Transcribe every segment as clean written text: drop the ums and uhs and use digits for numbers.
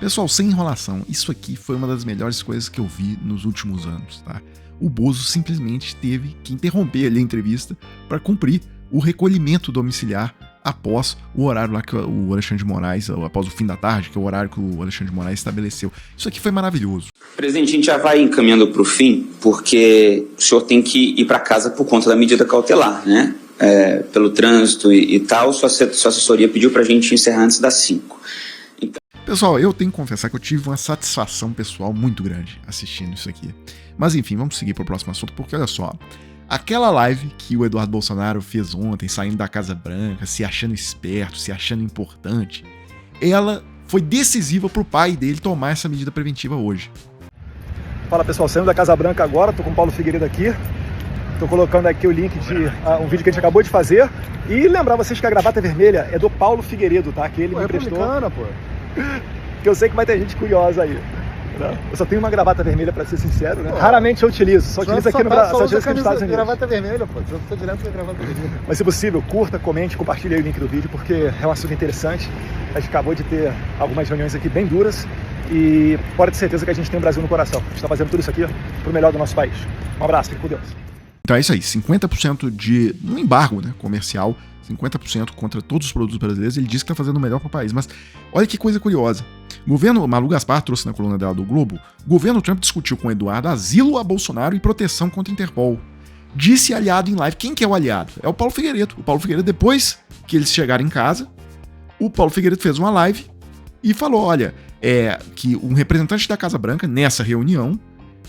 Pessoal, sem enrolação, isso aqui foi uma das melhores coisas que eu vi nos últimos anos, tá? O Bozo simplesmente teve que interromper ali a entrevista para cumprir o recolhimento domiciliar após o horário lá que o Alexandre de Moraes, após o fim da tarde, que é o horário que o Alexandre de Moraes estabeleceu. Isso aqui foi maravilhoso. Presidente, a gente já vai encaminhando para o fim, porque o senhor tem que ir para casa por conta da medida cautelar, né? Pelo trânsito e tal, sua assessoria pediu para a gente encerrar antes das 5. Então... Pessoal, eu tenho que confessar que eu tive uma satisfação pessoal muito grande assistindo isso aqui. Mas enfim, vamos seguir para o próximo assunto, porque olha só, aquela live que o Eduardo Bolsonaro fez ontem, saindo da Casa Branca, se achando esperto, se achando importante, ela foi decisiva para o pai dele tomar essa medida preventiva hoje. Fala pessoal, saindo da Casa Branca agora, tô com o Paulo Figueiredo aqui. Tô colocando aqui o link de um vídeo que a gente acabou de fazer. E lembrar vocês que a gravata vermelha é do Paulo Figueiredo, tá? Que ele me emprestou. Pô. Que eu sei que vai ter gente curiosa aí. Eu só tenho uma gravata vermelha, pra ser sincero, né? Raramente eu utilizo, só utilizo aqui no Brasil, só utilizo aqui nos Estados Unidos. Gravata vermelha, pô. Eu tô direto com a gravata vermelha. Mas se possível, curta, comente, compartilhe aí o link do vídeo, porque é um assunto interessante. A gente acabou de ter algumas reuniões aqui bem duras e pode ter certeza que a gente tem o Brasil no coração. A gente tá fazendo tudo isso aqui pro melhor do nosso país. Um abraço, fique com Deus. Então é isso aí, 50% de um embargo, né, comercial, 50% contra todos os produtos brasileiros, ele diz que está fazendo o melhor para o país. Mas olha que coisa curiosa. O governo, Malu Gaspar trouxe na coluna dela do Globo, o governo Trump discutiu com o Eduardo asilo a Bolsonaro e proteção contra a Interpol. Disse aliado em live. Quem que é o aliado? É o Paulo Figueiredo. O Paulo Figueiredo, depois que eles chegaram em casa, o Paulo Figueiredo fez uma live e falou, olha, que um representante da Casa Branca, nessa reunião,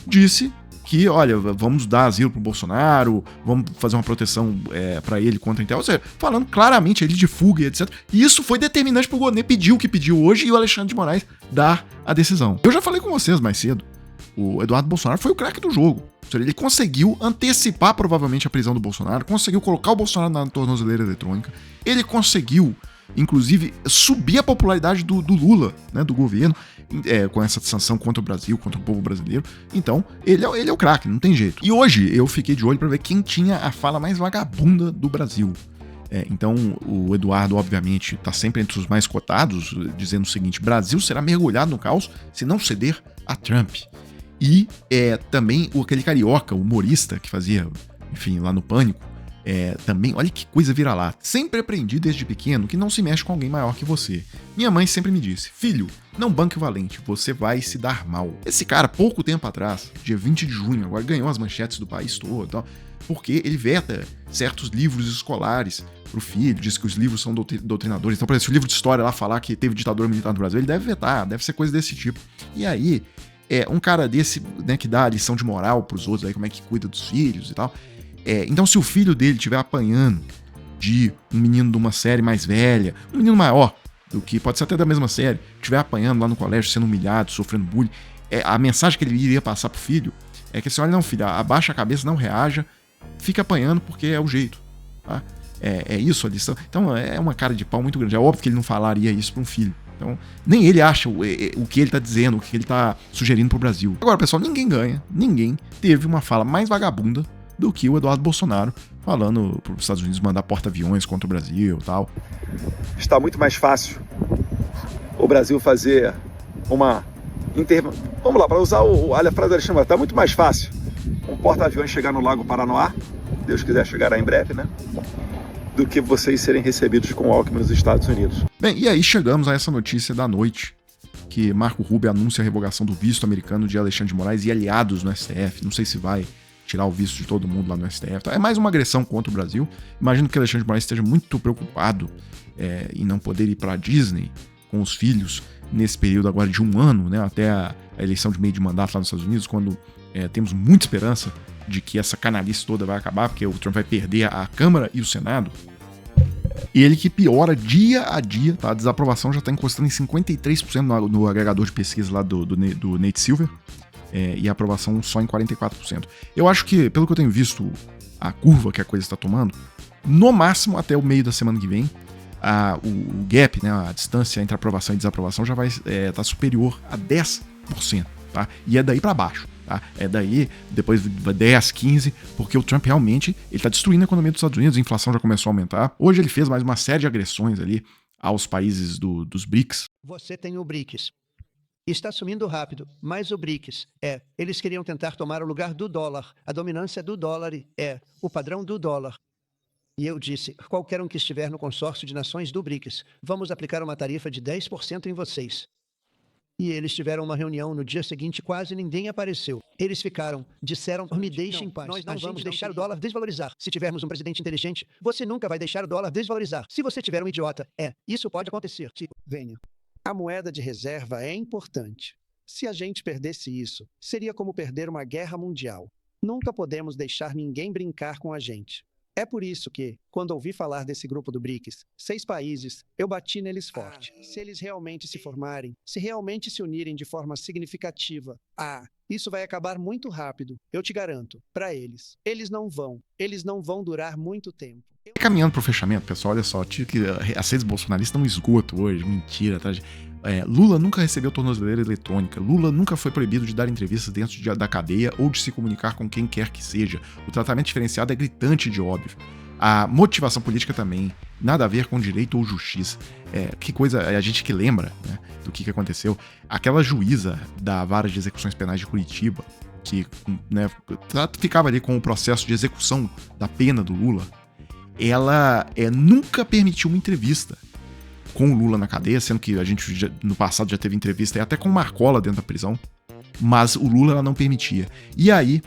disse que, olha, vamos dar asilo pro Bolsonaro, vamos fazer uma proteção para ele contra a Intel, ou seja, falando claramente ele de fuga e etc. E isso foi determinante pro Gonê pedir o que pediu hoje e o Alexandre de Moraes dar a decisão. Eu já falei com vocês mais cedo, o Eduardo Bolsonaro foi o craque do jogo. Ou seja, ele conseguiu antecipar provavelmente a prisão do Bolsonaro, conseguiu colocar o Bolsonaro na tornozeleira eletrônica, ele conseguiu, inclusive, subir a popularidade do Lula, né, do governo, com essa sanção contra o Brasil, contra o povo brasileiro. Então, ele é o craque, não tem jeito. E hoje eu fiquei de olho para ver quem tinha a fala mais vagabunda do Brasil. Então, o Eduardo, obviamente, está sempre entre os mais cotados, dizendo o seguinte: Brasil será mergulhado no caos se não ceder a Trump. E também aquele carioca, humorista, que fazia, enfim, lá no Pânico, também, olha que coisa vira-lata. Sempre aprendi desde pequeno que não se mexe com alguém maior que você. Minha mãe sempre me disse: filho, não banque o valente, você vai se dar mal. Esse cara, pouco tempo atrás, dia 20 de junho, agora ganhou as manchetes do país todo, tal, porque ele veta certos livros escolares pro filho, diz que os livros são doutrinadores. Então, por exemplo, se o livro de história lá falar que teve ditadura militar no Brasil, ele deve vetar, deve ser coisa desse tipo. E aí, um cara desse, né, que dá a lição de moral pros outros, aí como é que cuida dos filhos e tal. Então, se o filho dele estiver apanhando de um menino de uma série mais velha, um menino maior do que, pode ser até da mesma série, estiver apanhando lá no colégio, sendo humilhado, sofrendo bullying, a mensagem que ele iria passar pro filho é que assim, olha, não, filho, abaixa a cabeça, não reaja, fica apanhando porque é o jeito, tá? É isso a lição. Então, é uma cara de pau muito grande. É óbvio que ele não falaria isso para um filho. Então, nem ele acha o que ele tá dizendo, o que ele tá sugerindo pro Brasil. Agora, pessoal, ninguém teve uma fala mais vagabunda do que o Eduardo Bolsonaro falando para os Estados Unidos mandar porta-aviões contra o Brasil e tal. Está muito mais fácil o Brasil fazer uma... Vamos lá, para usar a frase do Alexandre, está muito mais fácil um porta-aviões chegar no Lago Paranoá, Deus quiser chegará em breve, né? Do que vocês serem recebidos com o Alckmin nos Estados Unidos. Bem, e aí chegamos a essa notícia da noite, que Marco Rubio anuncia a revogação do visto americano de Alexandre de Moraes e aliados no STF. Não sei se vai tirar o visto de todo mundo lá no STF. É mais uma agressão contra o Brasil. Imagino que Alexandre de Moraes esteja muito preocupado em não poder ir para a Disney com os filhos nesse período agora de um ano, né, até a eleição de meio de mandato lá nos Estados Unidos, quando temos muita esperança de que essa canalice toda vai acabar, porque o Trump vai perder a Câmara e o Senado. E ele que piora dia a dia, tá? A desaprovação já está encostando em 53% no agregador de pesquisa lá do Nate Silver, e a aprovação só em 44%. Eu acho que, pelo que eu tenho visto, a curva que a coisa está tomando, no máximo até o meio da semana que vem, o gap, né, a distância entre aprovação e desaprovação já vai estar superior a 10%, tá? E é daí para baixo. Tá? É daí, depois de 10, 15, porque o Trump realmente está destruindo a economia dos Estados Unidos, a inflação já começou a aumentar. Hoje ele fez mais uma série de agressões ali aos países dos BRICS. Você tem o BRICS. E está sumindo rápido, mas o BRICS eles queriam tentar tomar o lugar do dólar, a dominância do dólar o padrão do dólar. E eu disse, qualquer um que estiver no consórcio de nações do BRICS, vamos aplicar uma tarifa de 10% em vocês. E eles tiveram uma reunião no dia seguinte, quase ninguém apareceu. Eles disseram, me deixem em paz. Nós não vamos deixar o dólar desvalorizar. Se tivermos um presidente inteligente, você nunca vai deixar o dólar desvalorizar. Se você tiver um idiota, isso pode acontecer. Venha. A moeda de reserva é importante. Se a gente perdesse isso, seria como perder uma guerra mundial. Nunca podemos deixar ninguém brincar com a gente. É por isso que, quando ouvi falar desse grupo do BRICS, 6 países, eu bati neles forte. Se eles realmente se formarem, se realmente se unirem de forma significativa, isso vai acabar muito rápido, eu te garanto, para eles. Eles não vão durar muito tempo. Caminhando pro fechamento, pessoal, olha só, as redes bolsonaristas estão esgoto hoje, mentira, tá? Lula nunca recebeu tornozeleira eletrônica, Lula nunca foi proibido de dar entrevistas dentro da cadeia ou de se comunicar com quem quer que seja. O tratamento diferenciado é gritante de óbvio. A motivação política também, nada a ver com direito ou justiça. Que coisa, a gente que lembra, né, do que aconteceu. Aquela juíza da Vara de Execuções Penais de Curitiba, que, né, ficava ali com o processo de execução da pena do Lula, ela nunca permitiu uma entrevista com o Lula na cadeia, sendo que a gente no passado já teve entrevista até com o Marcola dentro da prisão, mas o Lula ela não permitia. E aí,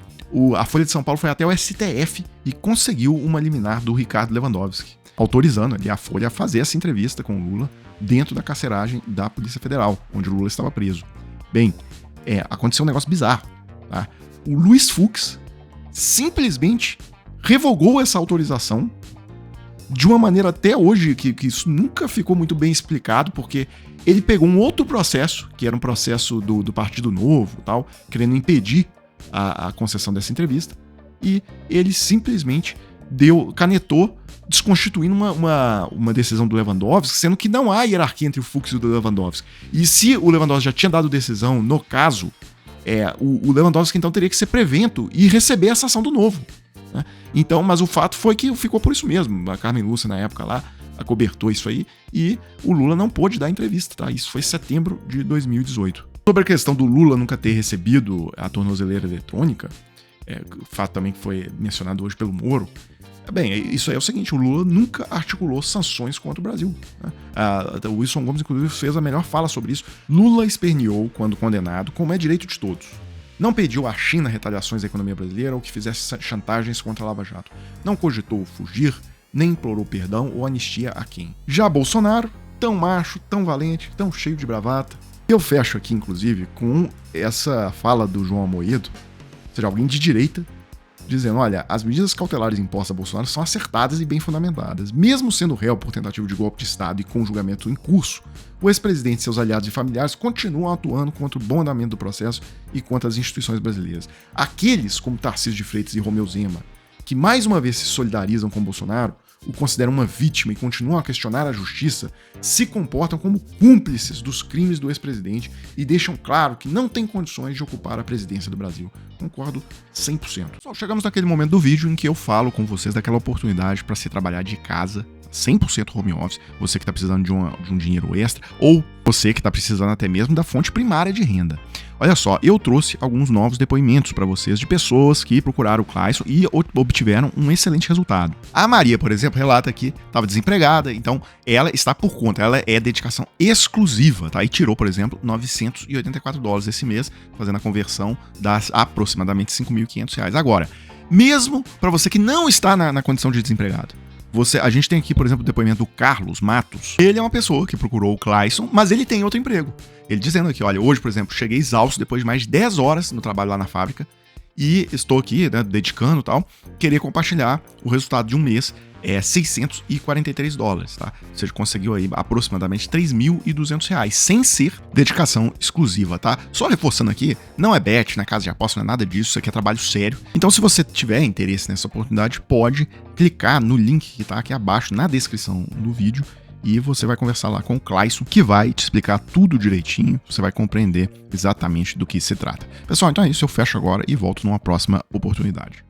a Folha de São Paulo foi até o STF e conseguiu uma liminar do Ricardo Lewandowski, autorizando ali a Folha a fazer essa entrevista com o Lula dentro da carceragem da Polícia Federal, onde o Lula estava preso. Bem, aconteceu um negócio bizarro, tá? O Luiz Fux simplesmente revogou essa autorização de uma maneira até hoje que isso nunca ficou muito bem explicado, porque ele pegou um outro processo, que era um processo do Partido Novo, tal, querendo impedir a concessão dessa entrevista, e ele simplesmente canetou, desconstituindo uma decisão do Lewandowski, sendo que não há hierarquia entre o Fux e o Lewandowski. E se o Lewandowski já tinha dado decisão no caso, o Lewandowski então teria que ser prevento e receber essa ação do Novo. Então, mas o fato foi que ficou por isso mesmo. A Carmen Lúcia, na época lá, acobertou isso aí e o Lula não pôde dar entrevista, tá? Isso foi em setembro de 2018. Sobre a questão do Lula nunca ter recebido a tornozeleira eletrônica, o fato também que foi mencionado hoje pelo Moro, bem, isso aí é o seguinte, o Lula nunca articulou sanções contra o Brasil, né? O Wilson Gomes, inclusive, fez a melhor fala sobre isso. Lula esperneou, quando condenado, como é direito de todos. Não pediu à China retaliações à economia brasileira ou que fizesse chantagens contra a Lava Jato. Não cogitou fugir, nem implorou perdão ou anistia a quem. Já Bolsonaro, tão macho, tão valente, tão cheio de bravata. Eu fecho aqui, inclusive, com essa fala do João Amoedo, ou seja, alguém de direita, dizendo, olha, as medidas cautelares impostas a Bolsonaro são acertadas e bem fundamentadas. Mesmo sendo réu por tentativa de golpe de Estado e com julgamento em curso, o ex-presidente e seus aliados e familiares continuam atuando contra o bom andamento do processo e contra as instituições brasileiras. Aqueles, como Tarcísio de Freitas e Romeu Zema, que mais uma vez se solidarizam com Bolsonaro, o consideram uma vítima e continuam a questionar a justiça, se comportam como cúmplices dos crimes do ex-presidente e deixam claro que não tem condições de ocupar a presidência do Brasil. Concordo 100%. Só chegamos naquele momento do vídeo em que eu falo com vocês daquela oportunidade para se trabalhar de casa, 100% home office, você que está precisando de um dinheiro extra, ou você que está precisando até mesmo da fonte primária de renda. Olha só, eu trouxe alguns novos depoimentos para vocês de pessoas que procuraram o Clayson e obtiveram um excelente resultado. A Maria, por exemplo, relata que estava desempregada, então ela está por conta, ela é dedicação exclusiva, tá? E tirou, por exemplo, $984 esse mês, fazendo a conversão das aproximadamente R$5.500. Agora, mesmo para você que não está na condição de desempregado, a gente tem aqui, por exemplo, o depoimento do Carlos Matos. Ele é uma pessoa que procurou o Clayson, mas ele tem outro emprego. Ele dizendo aqui, olha, hoje, por exemplo, cheguei exausto depois de mais de 10 horas no trabalho lá na fábrica e estou aqui, né, dedicando e tal, queria compartilhar o resultado de um mês, $643, tá? Ou seja, conseguiu aí aproximadamente R$3.200, sem ser dedicação exclusiva, tá? Só reforçando aqui, não é bet, não é casa de aposta, não é nada disso, isso aqui é trabalho sério. Então, se você tiver interesse nessa oportunidade, pode clicar no link que tá aqui abaixo na descrição do vídeo e você vai conversar lá com o Clayson, que vai te explicar tudo direitinho, você vai compreender exatamente do que se trata. Pessoal, então é isso, eu fecho agora e volto numa próxima oportunidade.